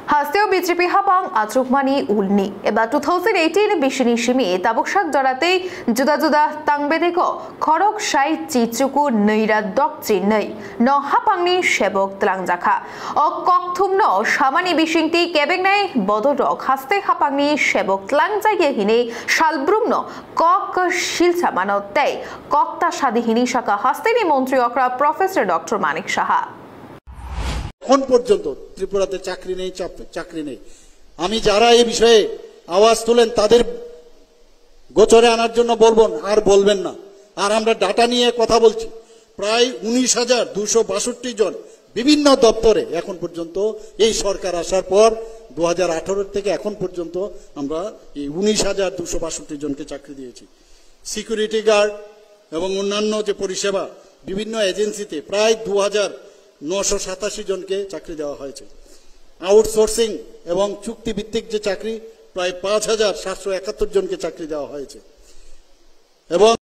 Hasteo BJP habang atrukmani ulni eba 2018 bishini shimi taboksak jarate juda tangbedeko khorok sai chichuku neira dokchi nei no hapangni shebok tlangjakha o kokthumno samani bishingti kebengnai bodorok haste hapangni shebok tlangjage hine shalbrumno kok shilsamano tei kokta sadihini shaka hasteni মন্ত্রী অকরা professor doctor Manik Saha এখন পর্যন্ত ত্রিপুরাতে চাকরি নেই আমি যারা এই বিষয়ে আওয়াজ তোলেন তাদের গোচরে আনার জন্য বলবেন না আর আমরা ডাটা নিয়ে কথা বলছি প্রায় 19,262 জন বিভিন্ন দপ্তরে এখন পর্যন্ত এই সরকার আসার পর 2018 থেকে এখন পর্যন্ত আমরা এই 19,262 জনকে চাকরি দিয়েছি সিকিউরিটি গার্ড এবং অন্যান্য যে পরিষেবা বিভিন্ন এজেন্সিতে প্রায় 2,987 জনকে চাকরি দেওয়া হয়েছে আউটসোর্সিং এবং চুক্তিভিত্তিক যে চাকরি প্রায় 5,771 জনকে চাকরি দেওয়া হয়েছে এবং